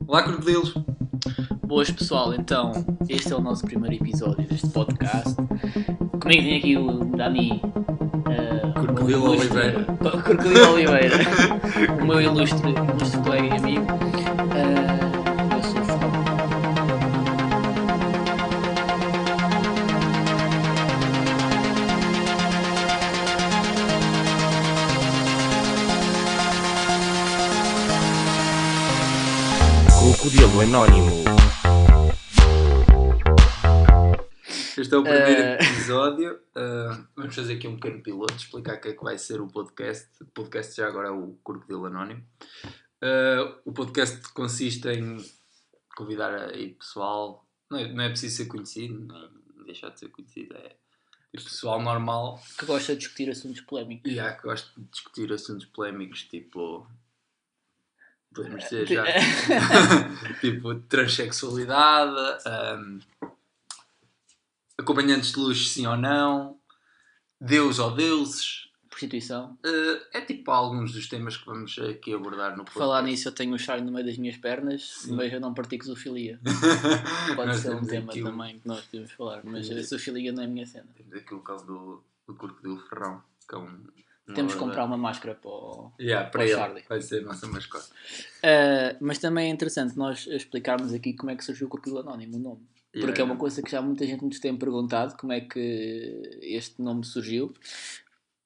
Olá, crocodilos! Boas pessoal, então este é o nosso primeiro episódio deste podcast. Comigo tem aqui o Dani Crocodilo Oliveira. Crocodilo Oliveira, o meu ilustre colega e amigo. Eu sou o Fernando. Crocodilo Anónimo. Este é o primeiro Eh, episódio. Vamos fazer aqui um pequeno piloto, explicar o que é que vai ser o podcast. O podcast já agora é o Crocodilo Anónimo. O podcast consiste em convidar aí pessoal. Não é preciso ser conhecido, nem deixar de ser conhecido. É pessoal normal. Que gosta de discutir assuntos polémicos. E há que gosta de discutir assuntos polémicos, tipo. Podemos dizer já. Tipo, transexualidade. Acompanhantes de luxo, sim ou não, Deus ou deuses. Prostituição. É tipo alguns dos temas que vamos aqui abordar no Por podcast. falar nisso, eu tenho um charme no meio das minhas pernas, Sim. mas eu não pratico zoofilia. Pode Nós ser um temos tema aqui também que nós podemos falar, mas a Sim. zoofilia não é a minha cena. Temos aqui o caso do Crocodilo Ferrão, que é um Temos que comprar uma máscara para o para o ele, Charlie. vai ser a nossa mascote. Mas também é interessante nós explicarmos aqui como é que surgiu o Crocodilo Anónimo, o nome. Porque é uma coisa que já muita gente nos tem perguntado, como é que este nome surgiu.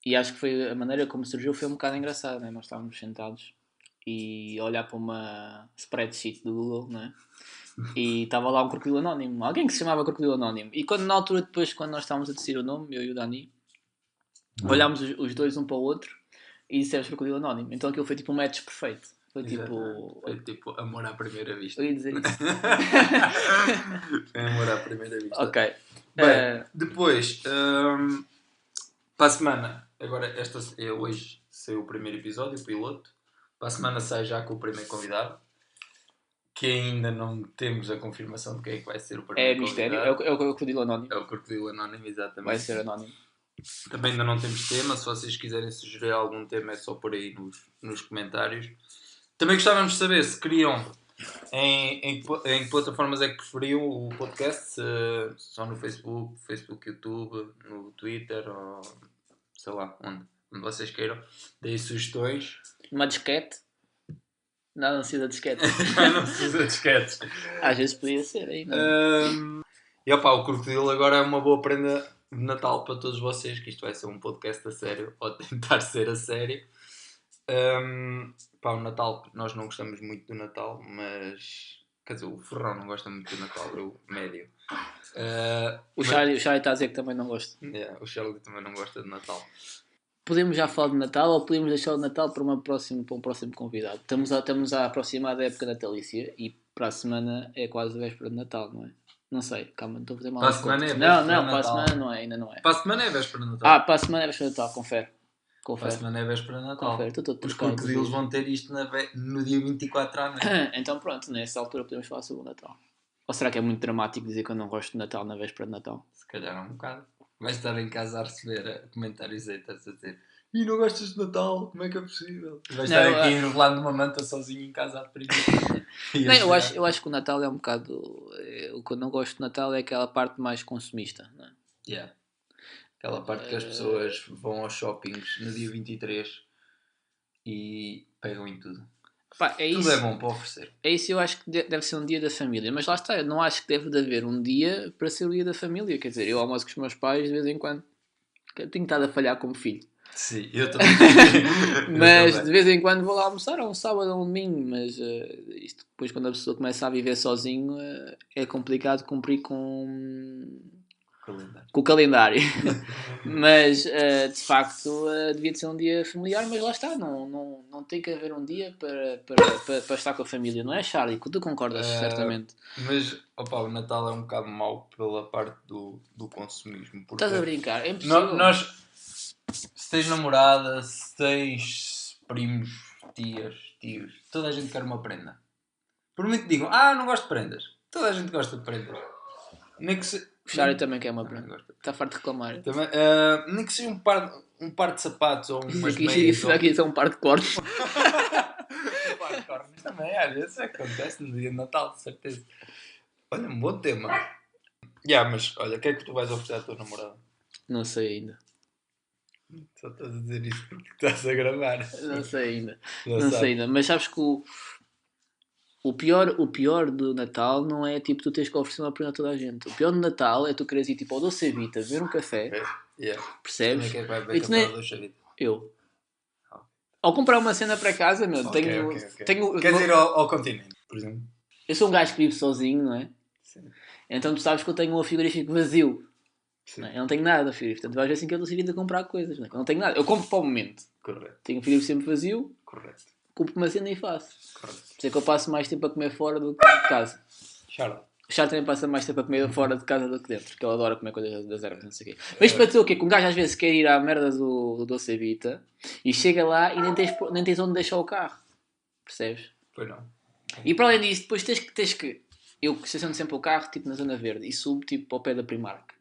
E acho que foi a maneira como surgiu foi um bocado engraçada, né? Nós estávamos sentados e a olhar para uma spreadsheet do Google, né? E estava lá um Crocodilo Anónimo, alguém que se chamava Crocodilo Anónimo. E quando, na altura depois, quando nós estávamos a decidir o nome, eu e o Dani, olhámos os dois um para o outro e dissemos Crocodilo Anónimo. Então aquilo foi tipo um match perfeito. Foi tipo... Foi tipo amor à primeira vista. Eu ia dizer isso. Foi amor à primeira vista. Ok. Bem, depois, para a semana, agora hoje saiu o primeiro episódio, o piloto. Para a semana sai já com o primeiro convidado, que ainda não temos a confirmação de quem é que vai ser o É primeiro mistério, convidado. é o Crocodilo Anónimo. É o Crocodilo Anónimo, exatamente. Vai ser anónimo. Também ainda não temos tema, se vocês quiserem sugerir algum tema é só por aí nos comentários. Também gostávamos de saber se queriam, em que plataformas é que preferiam o podcast, só no Facebook, YouTube, no Twitter ou sei lá, onde vocês queiram. Deem sugestões. Uma disquete. Não precisa de disquete. Não precisa de disquetes. Às vezes podia ser aí, não? E opá, o Crocodilo agora é uma boa prenda de Natal para todos vocês, que isto vai ser um podcast a sério, ou tentar ser a sério. O Natal, nós não gostamos muito do Natal, mas quer dizer, o Ferrão não gosta muito do Natal, eu médio. O Charlie está a dizer que também não gosta. O Charlie também não gosta de Natal. Podemos já falar de Natal ou podemos deixar o Natal para um próximo convidado? Estamos a aproximar da época natalícia e para a semana é quase a véspera de Natal, não é? Não sei, calma, não estou a fazer mal. Para a semana é Não, véspera de para a Natal. semana não é, ainda não é. Para a semana é véspera de Natal. Para a semana é véspera de Natal, confere. Para a semana é véspera de Natal. Confere, estou todo Os trocado. crocodilos vão ter isto no dia 24 à noite. Então pronto, nessa altura podemos falar sobre o Natal. Ou será que é muito dramático dizer que eu não gosto de Natal na véspera de Natal? Se calhar é um bocado. Vais estar em casa a receber comentários aí, estás a dizer: e não gostas de Natal? Como é que é possível? Vais estar aqui enrolado numa manta sozinho em casa a frio. Não, eu acho que o Natal é um bocado... O que eu não gosto de Natal é aquela parte mais consumista, não é? Yeah. Aquela parte que as pessoas vão aos shoppings no dia 23 e pegam em tudo. Pá, é Tudo isso. é bom para oferecer. É isso, eu acho que deve ser um dia da família. Mas lá está, eu não acho que deve de haver um dia para ser o dia da família. Quer dizer, eu almoço com os meus pais de vez em quando. Eu tenho estado a falhar como filho. Sim, eu também. Mas de vez em quando vou lá almoçar, ou um sábado ou um domingo. Mas isto depois, quando a pessoa começa a viver sozinho, é complicado cumprir com o calendário. Mas de facto devia de ser um dia familiar, mas lá está, não tem que haver um dia para estar com a família, não é, Charlie? Tu concordas certamente. Mas opa, o Natal é um bocado mau pela parte do consumismo. Porque Estás a brincar? É impossível. Se tens namorada, se tens primos, tios, toda a gente quer uma prenda. Por muito que digam, não gosto de prendas. Toda a gente gosta de prendas. Nem que se... O Charlie também quer uma prenda. Está farto de reclamar. Também, nem que seja um par de sapatos ou umas meias. Isso aqui é um par de cortes. Um par de cornos também Às vezes acontece no dia de Natal, de certeza. Olha, um bom tema. Mas olha, o que é que tu vais oferecer à tua namorada? Não sei ainda. Só estás a dizer isso porque estás a gravar. Não sei ainda. Já Não sei sabes. ainda. Mas sabes que o pior do Natal não é tipo tu tens que oferecer uma prenda a toda a gente. O pior do Natal é tu queres ir tipo ao Doce Vita, beber um café, percebes? Quem é que vai E ver tu cantar nem... o Doce Vita? Eu. Ou comprar uma cena para casa, meu. Ok. Tenho... Queres ir ao continente, por exemplo? Eu sou um gajo que vive sozinho, não é? Sim. Então tu sabes que eu tenho um frigorífico vazio. Sim. Não é? Eu não tenho nada, filho. Portanto, vais ver assim que eu estou servindo a comprar coisas. Não é? Eu não tenho nada. Eu compro para o momento. Correto. Tenho o frigorífico sempre vazio. Correto. Compro uma cena e faço. Correto. Por isso é que eu passo mais tempo a comer fora do que de casa. Charlotte. O Chá também passa mais tempo a comer fora de casa do que dentro. Porque ele adora comer coisas das ervas, não sei o quê. Mas para dizer o quê? Que um gajo às vezes quer ir à merda do Doce Vita e chega lá e nem tens onde deixar o carro. Percebes? Pois não. E para além disso, depois tens que... Eu estaciono sempre o carro tipo na zona verde e subo tipo ao pé da Primark.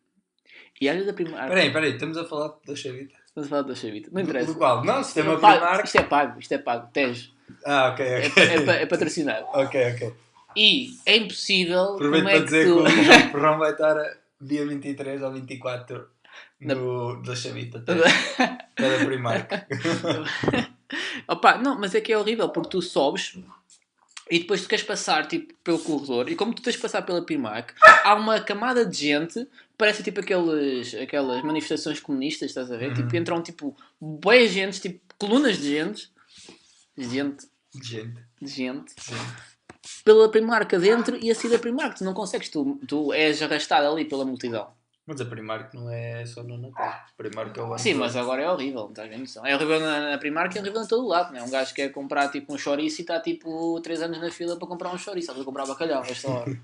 E às vezes a Primark... Peraí, estamos a falar da Chavita. Estamos a falar da Chavita. Não interessa. Do qual? Não, sistema Eu pago- Primark. Isto é pago. Tejo. Ok. É patrocinado. Ok. E é impossível... Aproveito como é para que dizer tu... que o João Ferrão vai estar dia 23 ou 24 da Chavita. Pela Primark. Opa, não, mas é que é horrível porque tu sobes e depois tu queres passar tipo, pelo corredor e como tu tens de passar pela Primark, há uma camada de gente, parece tipo aquelas manifestações comunistas, estás a ver? Tipo, entram tipo bué gente, tipo colunas de gente, pela Primark adentro e a sair da Primark. Tu não consegues, tu és arrastado ali pela multidão. Mas a Primark não é só no Natal. A Primark é o ano Sim, todo. mas agora é horrível, não estás vendo noção? É horrível na Primark e é horrível em todo o lado, não é? Um gajo quer comprar tipo um chouriço e está tipo 3 anos na fila para comprar um chouriço, ou para comprar bacalhau a esta hora.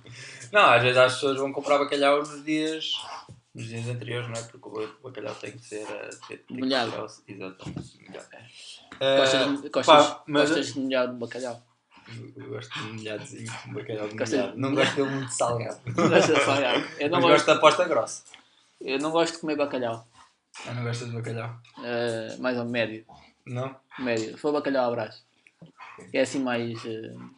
Não, às vezes as pessoas vão comprar bacalhau nos dias anteriores, não é? Porque o bacalhau tem que ser Molhado. Exatamente, molhado. Gostas de molhado de bacalhau? Eu gosto de molhadozinho, de bacalhau de Gostas molhado. de Não molhado? gosto dele muito salgado. Gostas de salgado? Mas gosto da aposta grossa. Eu não gosto de comer bacalhau. Não gostas de bacalhau? Mais ou médio. Não? Médio. Se for bacalhau à brás. É assim mais,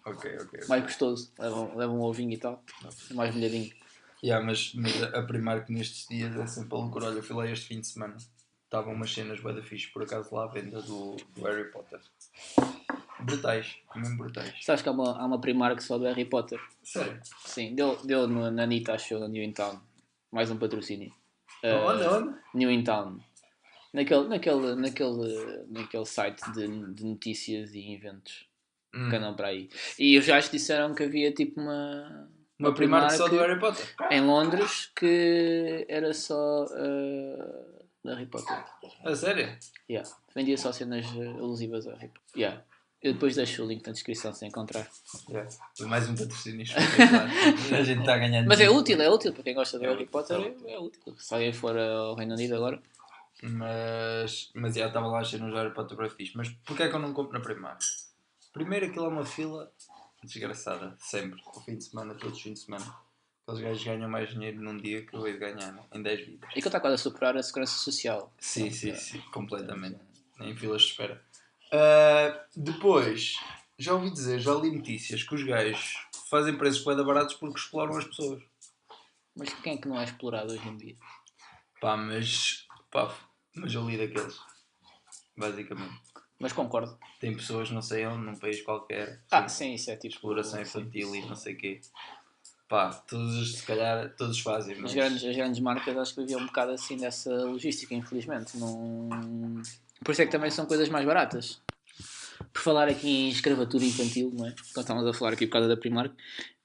Ok. mais gostoso. Leva um ovinho e tal. É mais molhadinho. Mas a Primark nestes dias é sempre a loucura. Olha, eu fui lá este fim de semana. Estavam umas cenas bué da fixe, por acaso lá à venda do Harry Potter. Brutais, mesmo brutais. Sabes que há uma Primark só do Harry Potter? Sério? Sim, deu na Anitta, acho eu, na New In Town. Mais um patrocínio. Onde? New In Town. Naquele site de notícias e eventos que andam para aí. E já disseram que havia tipo uma Primark só do Harry Potter? Em Londres que era só da Harry Potter. A sério? Yeah. Vendia só cenas alusivas a Harry Potter. Yeah. Eu depois deixo o link na descrição se encontrar. Mais um patrocínio espetacular. A gente está a ganhar. Mas é útil para quem gosta do Harry Potter. É útil. Se alguém for ao Reino Unido agora. Mas já estava lá a ser no Harry Potter para fixe. Mas porquê é que eu não compro na Primark? Primeiro aquilo é uma fila desgraçada, sempre. Ao fim de semana, todos os fins de semana. Aqueles gajos ganham mais dinheiro num dia que eu hei de ganhar em 10 vidas. E que está quase a superar a segurança social. Sim, completamente. Em filas de espera. Depois, já ouvi dizer, já li notícias que os gajos fazem preços bué baratos porque exploram as pessoas. Mas quem é que não é explorado hoje em dia? Mas eu li daqueles. Basicamente. Mas concordo. Tem pessoas, não sei onde, num país qualquer. Sim, isso é tipo... Exploração infantil e não sei o quê. Se calhar, todos fazem. Mas... As grandes marcas acho que viviam um bocado assim dessa logística, infelizmente. Não... Por isso é que também são coisas mais baratas. Por falar aqui em escravatura infantil, não é? Quando estávamos a falar aqui por causa da Primark,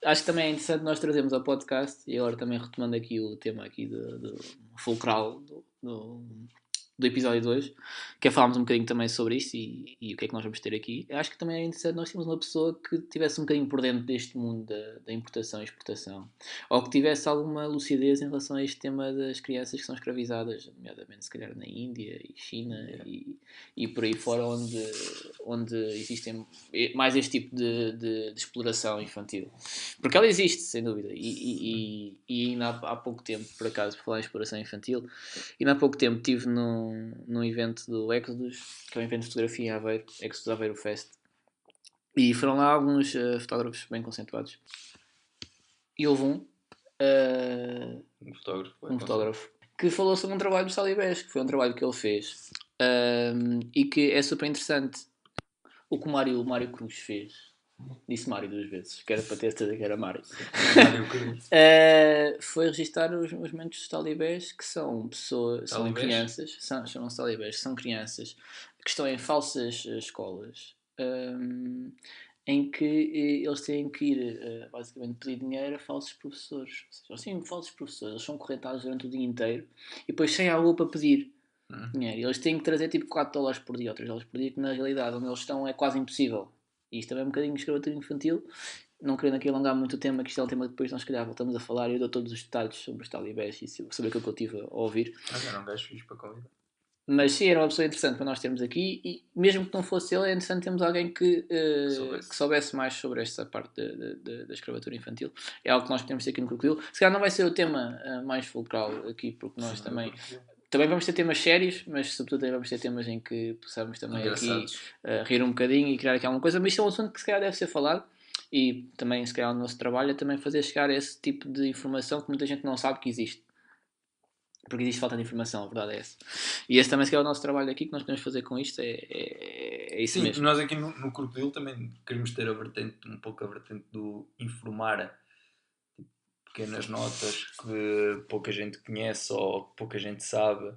acho que também é interessante nós trazermos ao podcast, e agora também retomando aqui o tema aqui do fulcral do episódio 2, que é falarmos um bocadinho também sobre isso e o que é que nós vamos ter aqui. Eu acho que também é interessante nós termos uma pessoa que tivesse um bocadinho por dentro deste mundo da importação e exportação, ou que tivesse alguma lucidez em relação a este tema das crianças que são escravizadas, nomeadamente se calhar na Índia e China e por aí fora onde existem mais este tipo de exploração infantil. Porque ela existe, sem dúvida, e ainda há pouco tempo, por acaso, por falar em exploração infantil, ainda há pouco tempo estive num evento do Exodus, que é um evento de fotografia em Aveiro, Exodus Aveiro Fest, E foram lá alguns fotógrafos bem conceituados. E houve um fotógrafo, que falou sobre um trabalho do Salibés, que foi um trabalho que ele fez e que é super interessante. O que o Mário Cruz fez. Disse Mário 2 vezes, que era para ter certeza que era Mário. Mário Cruz. Foi registar os movimentos dos talibés, que são pessoas, são crianças, chamam-se talibés, são crianças que estão em falsas escolas, em que eles têm que ir, basicamente, pedir dinheiro a falsos professores. Ou seja, assim, falsos professores, eles são correntados durante o dia inteiro e depois sem a rua para pedir dinheiro. E eles têm que trazer tipo $4 por dia ou $3 por dia, que na realidade onde eles estão é quase impossível. E isto também é um bocadinho de escravatura infantil. Não querendo aqui alongar muito o tema, que isto é um tema que depois nós, se calhar, voltamos a falar e eu dou todos os detalhes sobre os talibés e sobre aquilo que eu estive a ouvir. Mas era um gajo fixe para convidar. Mas sim, era uma pessoa interessante para nós termos aqui e mesmo que não fosse ele, é interessante termos alguém que soubesse mais sobre esta parte da escravatura infantil. É algo que nós podemos ter aqui no Crocodilo. Se calhar não vai ser o tema mais fulcral aqui, porque nós também vamos ter temas sérios, mas sobretudo também vamos ter temas em que possamos também aqui rir um bocadinho e criar aqui alguma coisa. Mas isto é um assunto que se calhar deve ser falado e também se calhar o nosso trabalho é também fazer chegar esse tipo de informação que muita gente não sabe que existe. Porque existe falta de informação, a verdade é essa. E esse também se calhar é o nosso trabalho aqui, que nós podemos fazer com isto, é isso mesmo. Nós aqui no Crocodilo também queremos ter um pouco a vertente do informar, pequenas notas que pouca gente conhece ou que pouca gente sabe,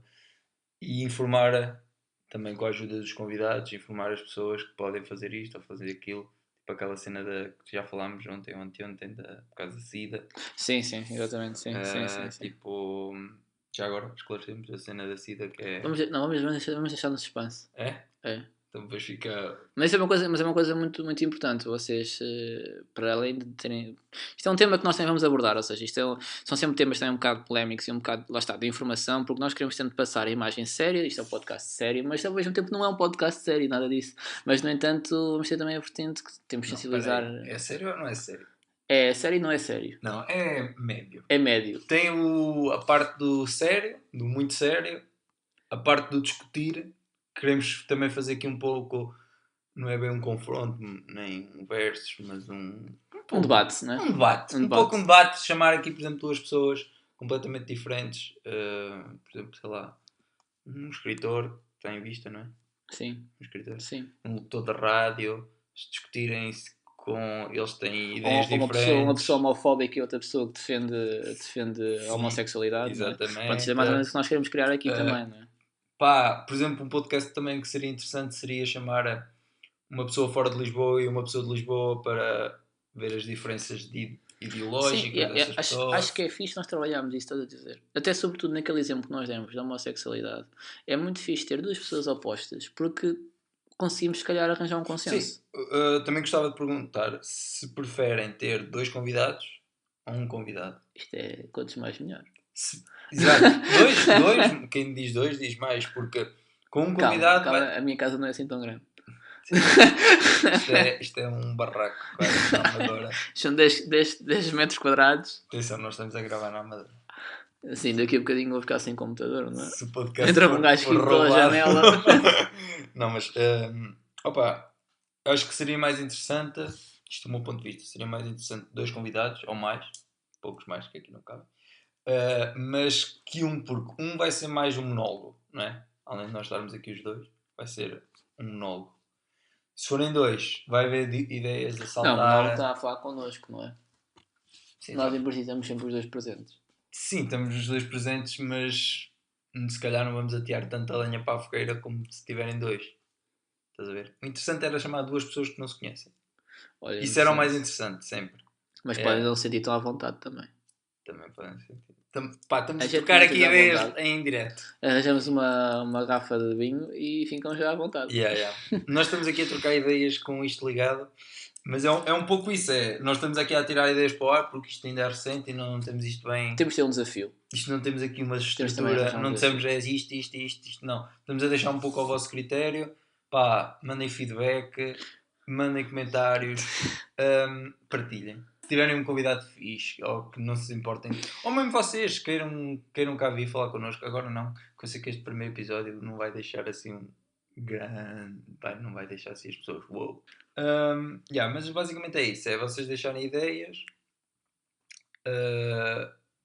e informar também com a ajuda dos convidados, informar as pessoas que podem fazer isto ou fazer aquilo, tipo aquela cena que já falámos ontem por causa da SIDA. Sim, exatamente, sim. Tipo, já agora esclarecemos a cena da SIDA, que é... Vamos deixar no suspense. É? Então depois fica... Mas é uma coisa muito, muito importante. Vocês, para além de terem... Isto é um tema que nós também vamos abordar, ou seja, são sempre temas também um bocado polémicos e um bocado, lá está, de informação, porque nós queremos tanto passar a imagem séria, isto é um podcast sério, mas ao mesmo tempo não é um podcast sério, nada disso. Mas, no entanto, vamos ter também a vertente que temos de sensibilizar... É sério ou não é sério? É sério e não é sério. Não, é médio. É médio. Tem a parte do sério, do muito sério, a parte do discutir. Queremos também fazer aqui um pouco, não é bem um confronto, nem um versus, mas um debate, não é? Um debate. Chamar aqui, por exemplo, duas pessoas completamente diferentes. Por exemplo, sei lá, um escritor que está em vista, não é? Sim. Um escritor. Sim. Um locutor de rádio, discutirem-se eles têm ideias diferentes. Uma pessoa homofóbica e outra pessoa que defende a homossexualidade. Exatamente. Não é? Pronto, isso é mais ou menos o que nós queremos criar aqui também, não é? Por exemplo, um podcast também que seria interessante seria chamar uma pessoa fora de Lisboa e uma pessoa de Lisboa para ver as diferenças ideológicas dessas pessoas. Acho que é fixe nós trabalharmos isso, estás a dizer. Até sobretudo naquele exemplo que nós demos da homossexualidade. É muito fixe ter duas pessoas opostas porque conseguimos, se calhar, arranjar um consenso. Sim, também gostava de perguntar se preferem ter dois convidados ou um convidado. Isto é quantos mais melhor. Exato, dois, quem diz dois diz mais, porque com um convidado... Calma, a minha casa não é assim tão grande. Sim. Isto é um barraco, quase, na Amadora. São 10 metros quadrados. Atenção, nós estamos a gravar na Amadora. Assim, daqui a bocadinho vou ficar sem computador, não é? Se o podcast entra um gajo aqui pela janela. Não, mas acho que seria mais interessante, isto do meu ponto de vista, seria mais interessante dois convidados, ou mais, poucos mais, que aqui não cabe, mas que porque um vai ser mais um monólogo, não é? Além de nós estarmos aqui os dois, vai ser um monólogo. Se forem dois, vai haver ideias a saltar. Não, o monólogo está a falar connosco, não é? Sim, nós em princípio estamos sempre os dois presentes. Sim, estamos os dois presentes, mas se calhar não vamos atear tanta lenha para a fogueira como se tiverem dois. Estás a ver? O interessante era chamar duas pessoas que não se conhecem. Olha, isso era o mais interessante, sempre. Mas podem não sentir tão à vontade também. Também podem sentir. Estamos a trocar aqui ideias em direto. Arranjamos uma garrafa de vinho e ficam já à vontade. Nós estamos aqui a trocar ideias com isto ligado, mas é um pouco isso. Nós estamos aqui a tirar ideias para o ar porque isto ainda é recente e não temos isto bem. Temos de ter um desafio. Isto não temos aqui uma estrutura, não dissemos isto, não. Estamos a deixar um pouco ao vosso critério. Mandem feedback, mandem comentários, partilhem. Se tiverem um convidado fixe, ou que não se importem, ou mesmo vocês queiram cá vir falar connosco, agora não, porque eu sei que este primeiro episódio não vai deixar assim Grande. Pá, não vai deixar assim as pessoas. Uou. Mas basicamente é isso. É vocês deixarem ideias.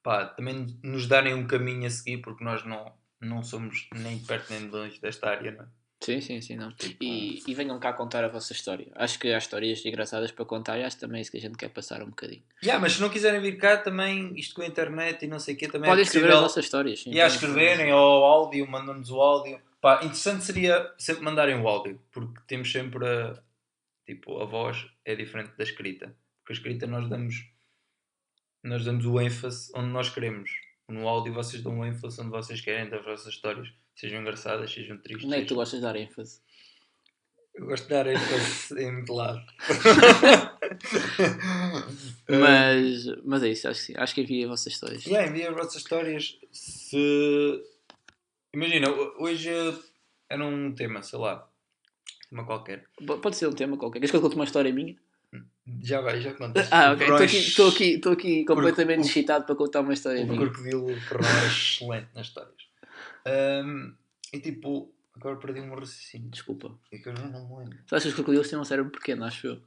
Pá, também nos darem um caminho a seguir, porque nós não somos nem de perto nem de longe desta área, não é? Sim, não. Tipo, E venham cá contar a vossa história. Acho que há histórias engraçadas para contar e acho também isso que a gente quer passar um bocadinho. mas se não quiserem vir cá também, isto com a internet e não sei o quê, também Podem é escrever possível. as vossas histórias. Sim, Escreverem ou áudio, mandam-nos o áudio. Pá, interessante seria sempre mandarem o áudio, porque temos sempre a voz é diferente da escrita. Porque a escrita nós damos o ênfase onde nós queremos. No áudio vocês dão o ênfase onde vocês querem das vossas histórias, sejam engraçadas, sejam tristes. Onde é que tu gostas de dar ênfase? Eu gosto de dar ênfase em muito lado. Mas é isso, acho que envia as vossas histórias. Envia as vossas histórias. Se... Imagina, hoje era um tema, sei lá, tema qualquer. Pode ser um tema qualquer. Queres que eu conte uma história minha? Já contas. Ok. Estou aqui completamente excitado para contar uma história minha. O crocodilo é excelente nas histórias. E tipo, agora perdi um raciocínio. Desculpa. É que eu já não me lembro. Tu achas que os crocodilos têm um cérebro pequeno, acho eu?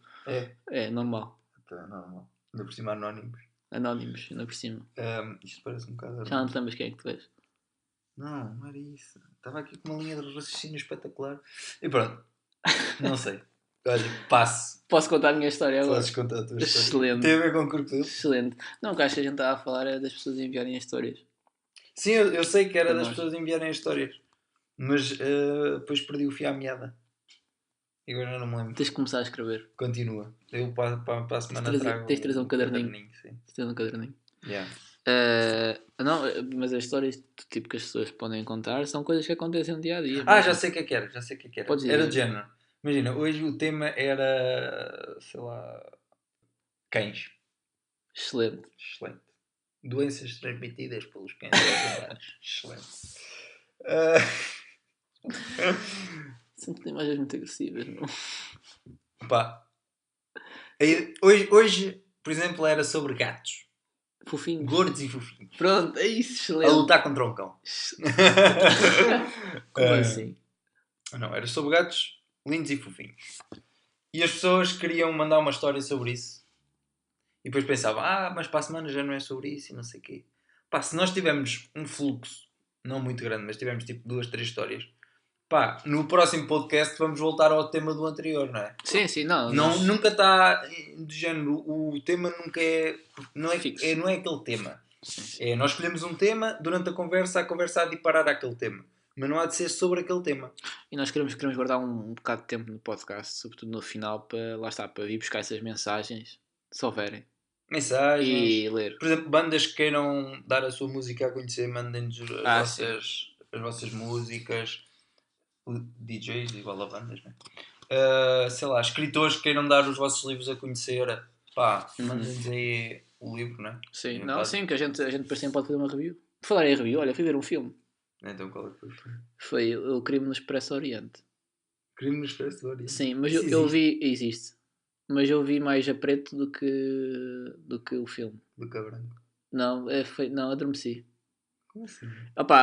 É normal. Tá, normal. Ainda por cima anónimos. Anónimos, ainda por cima. Isto parece um bocado... Já não te lembras quem é que tu és? Não era isso. Estava aqui com uma linha de raciocínio espetacular. E pronto. Não sei. Olha, passo. Posso contar a minha história agora? Podes contar a tua história. Excelente. Tem a ver com crocodilo? Excelente. Não, o que acho que a gente estava a falar era das pessoas enviarem histórias. Sim, eu sei que era das pessoas enviarem histórias. Mas depois perdi o fio à meada. E agora não me lembro. Tens de começar a escrever. Continua. Eu para a semana trago... Tens de trazer um caderninho. Sim. Tens de trazer um caderninho. Yeah. Não, mas as histórias do tipo que as pessoas podem contar são coisas que acontecem no dia a dia. Já sei o que era. Podes dizer. Era de género. Imagina, hoje o tema era, sei lá, cães. Excelente. Doenças transmitidas pelos cães. Excelente. Sempre tem imagens muito agressivas, não? Pá. Hoje, por exemplo, era sobre gatos. Fofinhos. Gordos e fofinhos. Pronto, é isso, excelente. A lutar contra um cão. Como assim? Não, era sobre gatos lindos e fofinhos. E as pessoas queriam mandar uma história sobre isso. E depois pensavam, mas para a semana já não é sobre isso e não sei o quê. Pá, se nós tivermos um fluxo, não muito grande, mas tivermos tipo 2, 3 histórias, pá, no próximo podcast vamos voltar ao tema do anterior, não é? Sim, não. Nunca está do género, o tema nunca é... Não é aquele tema. Nós escolhemos um tema, durante a conversa há de parar àquele tema. Mas não há de ser sobre aquele tema. E nós queremos guardar um bocado de tempo no podcast, sobretudo no final, para vir buscar essas mensagens, se houverem. Mensagens. E ler. Por exemplo, bandas que queiram dar a sua música a conhecer, mandem-nos as vossas músicas. DJs, igual a bandas, né? Sei lá, escritores que queiram dar os vossos livros a conhecer. Pá, mandem-nos aí o livro, né? Sim, sim, que a gente depois sempre pode fazer uma review. Por falar em review, olha, fui ver um filme. Então qual é que foi o filme? Foi o Crime no Expresso Oriente. Crime no Expresso Oriente? Sim, mas eu vi... Existe. Mas eu vi mais a preto do que o filme. Do que a branco? Não, adormeci. Como assim?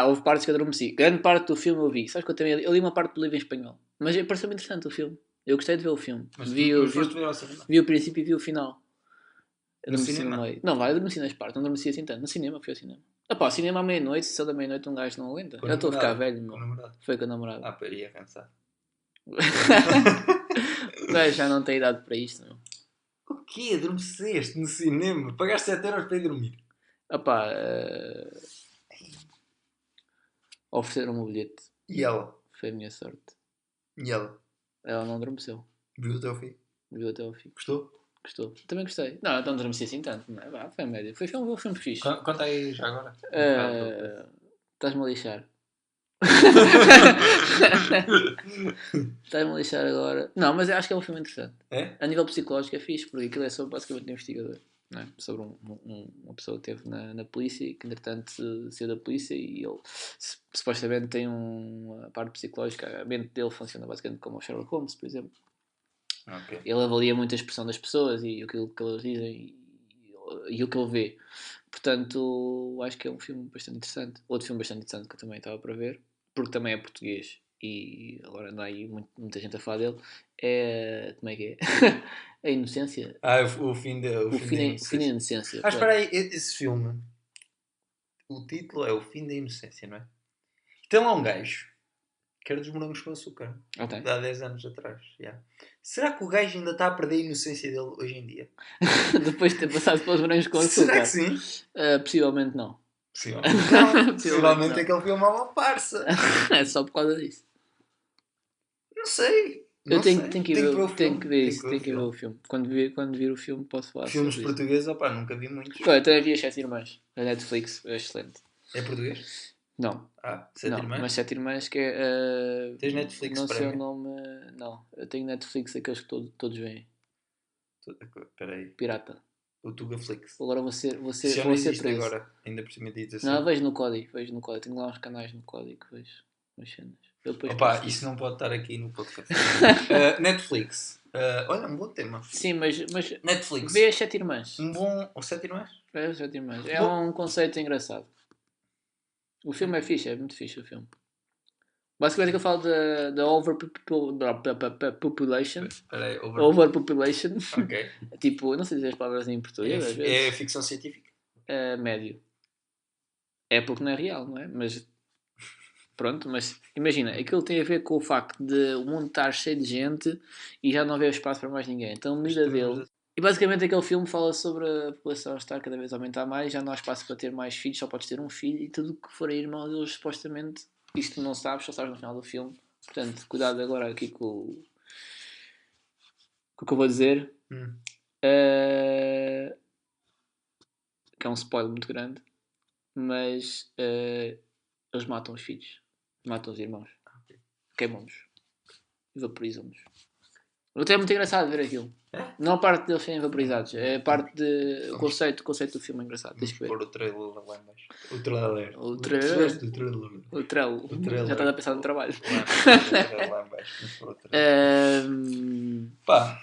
Houve partes que adormeci. Grande parte do filme eu vi. Sabes que eu li uma parte do livro em espanhol. Mas pareceu-me interessante o filme. Eu gostei de ver o filme. Mas vi o princípio e vi o final. No cinema? Não, adormeci nas partes. Não adormeci assim tanto. No cinema, fui ao cinema. Cinema à meia-noite. Se da meia-noite um gajo não aguenta. Eu estou a ficar velho, meu. Foi com a namorada. Para ir a cansar. O gajo já não tem idade para isto, meu. O quê? Adormeceste no cinema? Pagaste 7 euros para ir dormir? Ofereceram-me o bilhete. E ela? Foi a minha sorte. E ela? Ela não adormeceu. Viu até ao fim? Viu até ao fim. Gostou? Também gostei. Não, não adormeci assim tanto. Não é? Foi médio. Foi um filme fixe. Conta aí já agora. Estás-me a lixar. Estás-me a lixar agora. Não, mas eu acho que é um filme interessante. É? A nível psicológico é fixe, porque aquilo é sobre basicamente um investigador. Não é? Sobre uma pessoa que esteve na polícia e que entretanto saiu da polícia e ele supostamente tem uma parte psicológica, a mente dele funciona basicamente como o Sherlock Holmes, por exemplo. Okay. Ele avalia muito a expressão das pessoas e aquilo que elas dizem e o que ele vê. Portanto, acho que é um filme bastante interessante. Outro filme bastante interessante que eu também estava para ver, porque também é português e agora anda aí muita gente a falar dele, é... como é que é? A Inocência. O fim da O fim da Inocência. Ah, espera aí, esse filme, o título é O Fim da Inocência, não é? Tem lá um gajo que era dos morangos com açúcar, Ok. de há 10 anos atrás. Yeah. Será que o gajo ainda está a perder a inocência dele hoje em dia? Depois de ter passado pelos morangos com açúcar. Será que sim? Possivelmente não. Possivelmente não. Possivelmente Possivelmente não. aquele filme é uma farsa. É só por causa disso. Não sei. Eu Não tenho sei. que Tenho ver, tenho que ver Tenho isso, ver tenho que ver o filme. Quando vir o filme posso falar Filmes sobre isso. portugueses, opá, nunca vi muitos. Olha, também vi As Sete Irmãs, da Netflix, é excelente. É português? Não, Ah, Sete não, Irmãs? mas Sete Irmãs que é... Tens Netflix não sei o Premium? nome... Não, eu tenho Netflix, aqueles que todos veem. Espera aí. Pirata. O Tugaflix. Agora vou ser Se já não existe preso. agora. Ainda por cima diz assim. Não, vejo no código. Tenho lá uns canais no código que vejo as cenas. Eu depois Opa, posso- isso não pode estar aqui no podcast. Netflix. Olha, um bom tema. Sim, mas Netflix. vê As Sete Irmãs. Um bom... O Sete Irmãs? Vê As Sete Irmãs. É Bom. um conceito engraçado. O filme é fixe, é muito fixe o filme. Basicamente ele fala da overpopulation. Espera aí. Overpopulation. Ok. Tipo, eu não sei dizer as palavras em português às É vezes. ficção científica? Médio. É porque não é real, não é? Mas pronto, mas imagina, aquilo tem a ver com o facto de o mundo estar cheio de gente e já não haver espaço para mais ninguém. Então a medida dele. E basicamente aquele filme fala sobre a população estar cada vez a aumentar mais, já não há espaço para ter mais filhos, só podes ter um filho e tudo que forem irmãos, eles supostamente, isto não sabes, só sabes no final do filme. Portanto, cuidado agora aqui com o que eu vou dizer. Que é um spoiler muito grande, mas eles matam os filhos, matam os irmãos, queimam-nos, vaporizam-nos. Até é muito engraçado ver aquilo. Não a parte deles serem vaporizados, é a parte de. O conceito do filme é engraçado. Tens que ver. Pôr o trailer lá em baixo. O trailer. O trailer. O trailer. O trailer. Já estás a pensar no trabalho. Lá em baixo. Vamos pôr o trailer. Pá.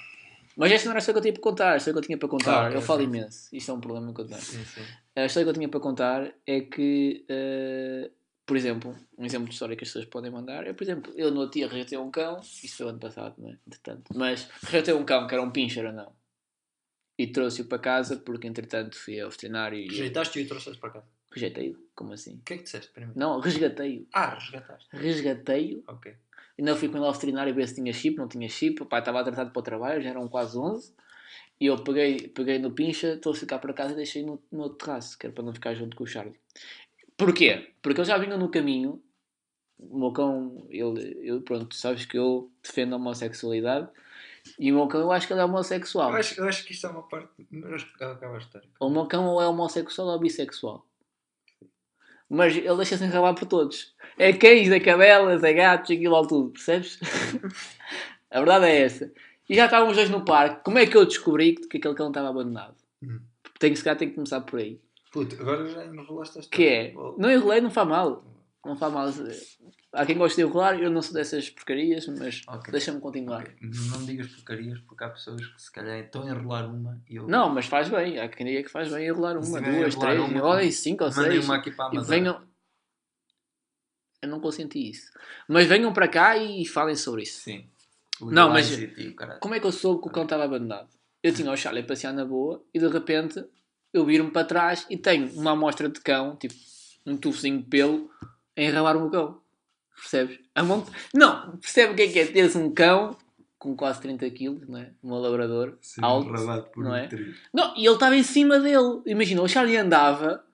Mas esta não era a história que eu tinha para contar. A história que eu tinha para contar. Ok, Eu falo sim. imenso. Isto é um problema que eu tenho. Sim, sim. A história que eu tinha para contar é que, por exemplo, um exemplo de história que as pessoas podem mandar é, por exemplo, eu no outro dia rejeitei um cão. Isto foi o ano passado, não é? Entretanto. Mas rejeitei um cão que era um pincher ou não. E trouxe-o para casa porque, entretanto, fui ao veterinário e... Rejeitaste-o e trouxeste para casa? Rejeitei-o? Como assim? O que é que disseste primeiro? Não, resgatei-o. Resgataste. Resgatei-o. Ok. Ainda fui com ele ao veterinário ver se tinha chip, não tinha chip. O pai estava atrasado para o trabalho, já eram quase 11. E eu peguei no pincha, trouxe-o cá para casa e deixei no terraço, que era para não ficar junto com o Charlie. Porquê? Porque ele já vinha no caminho. O meu cão, pronto, sabes que eu defendo a homossexualidade. E o meu cão, eu acho que ele é homossexual. Eu acho que isto é uma parte... Mas acaba a história. O meu cão ou é homossexual ou bissexual. Mas ele deixa-se enrabar por todos. É cães, é cadelas, é gatos, aquilo ao tudo, percebes? A verdade é essa. E já estavam os dois no parque. Como é que eu descobri que aquele cão estava abandonado? Se calhar tenho que começar por aí. Puto, agora já enrolaste a história. Que é? Não enrolei, não faz mal. Não faz mal. Há quem goste de enrolar, eu não sou dessas porcarias, mas deixa-me continuar. Okay. Não me digas porcarias porque há pessoas que se calhar estão a enrolar uma e eu... Não, mas faz bem. Há quem diga que faz bem enrolar uma, duas, três, olha, 5 ou 6. Mandem uma aqui para a Amazon. Venham... Eu não consenti isso. Mas venham para cá e falem sobre isso. Sim. Não, mas como é que eu soube que o cão estava abandonado? Eu tinha o Charlie a passear na boa e de repente eu viro-me para trás e tenho uma amostra de cão, tipo um tufozinho de pelo, a enrabar o meu cão. Percebes? Não, percebe o que é ter-se um cão com quase 30 kg, não é? Um labrador, alto, não é? Não, e ele estava em cima dele. Imagina, o Charlie andava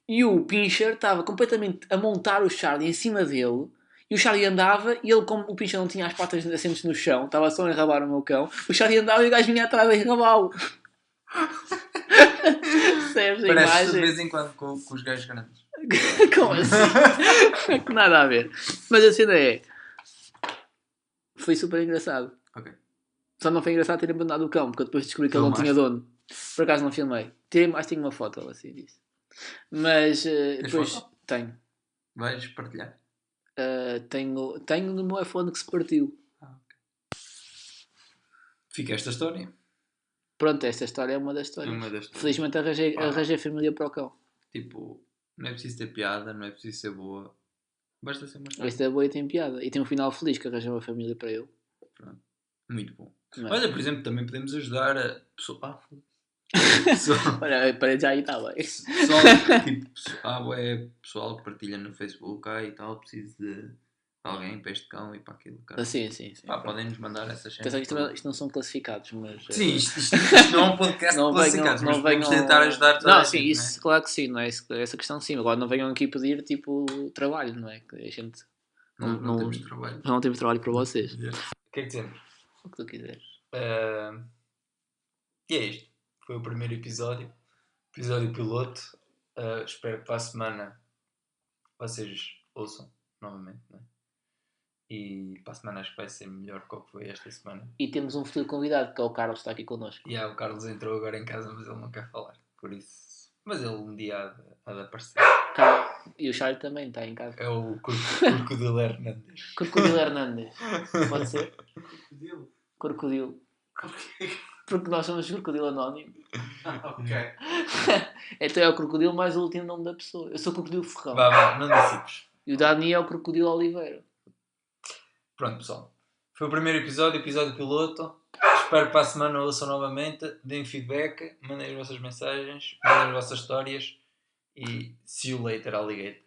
e o pincher estava completamente a montar o Charlie em cima dele. E o Charlie andava e ele, como o pincher não tinha as patas assentes no chão, estava só a enrabar o meu cão, o Charlie andava e o gajo vinha atrás a enrabá-lo. Percebes a imagem? De vez em quando com os gajos grandes. Como assim? Que nada a ver. Mas a cena é... Foi super engraçado. Ok. Só não foi engraçado ter abandonado o cão, porque eu depois descobri que ele não tinha dono. Por acaso não filmei. Mas tenho uma foto assim disso. Mas depois... Foto? Tenho. Vais partilhar? Tenho no meu iPhone que se partiu. Okay. Fica esta história. Pronto, esta história é uma das histórias. Felizmente arranjei família para o cão. Tipo, não é preciso ter piada, não é preciso ser boa. Basta ser uma história. Esta é boa e tem piada. E tem um final feliz que arranja uma família para ele. Pronto. Muito bom. Não é? Olha, por exemplo, também podemos ajudar a pessoa. Olha, para já aí está bem. Pessoal, tipo, pessoal que partilha no Facebook e tal, preciso de alguém para este cão e para aquilo. Cara. Sim. Podem-nos mandar essas cenas. Atenção, isto não são classificados, mas... Sim, isto não é um podcast de classificados, mas podemos tentar ajudar toda a gente. Sim, isso, claro que sim, não é? Essa questão sim. Agora não venham aqui pedir, tipo, trabalho, não é? Que a gente... Não temos trabalho. Não temos trabalho para vocês. O que é que dizemos? O que tu quiseres. E é isto. Foi o primeiro episódio piloto. Espero que para a semana vocês ouçam novamente, não é? E para a semana acho que vai ser melhor que o que foi esta semana. E temos um futuro convidado, que é o Carlos, que está aqui connosco. O Carlos entrou agora em casa, mas ele não quer falar. Por isso... Mas ele um dia há de aparecer. E o Charlie também está em casa. É o Crocodilo Hernandes. Crocodilo Hernandes. Pode ser? Crocodilo. Porque nós somos Crocodilo Anónimo. Ok. Então é o Crocodilo mais o último nome da pessoa. Eu sou o Crocodilo Ferrão. Vá, não decipes. E o Dani é o Crocodilo Oliveira. Pronto, pessoal. Foi o primeiro episódio piloto. Espero que para a semana ouçam novamente. Deem feedback, mandem as vossas mensagens, mandem as vossas histórias. E see you later, alligator.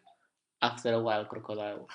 After a while, Crocodile.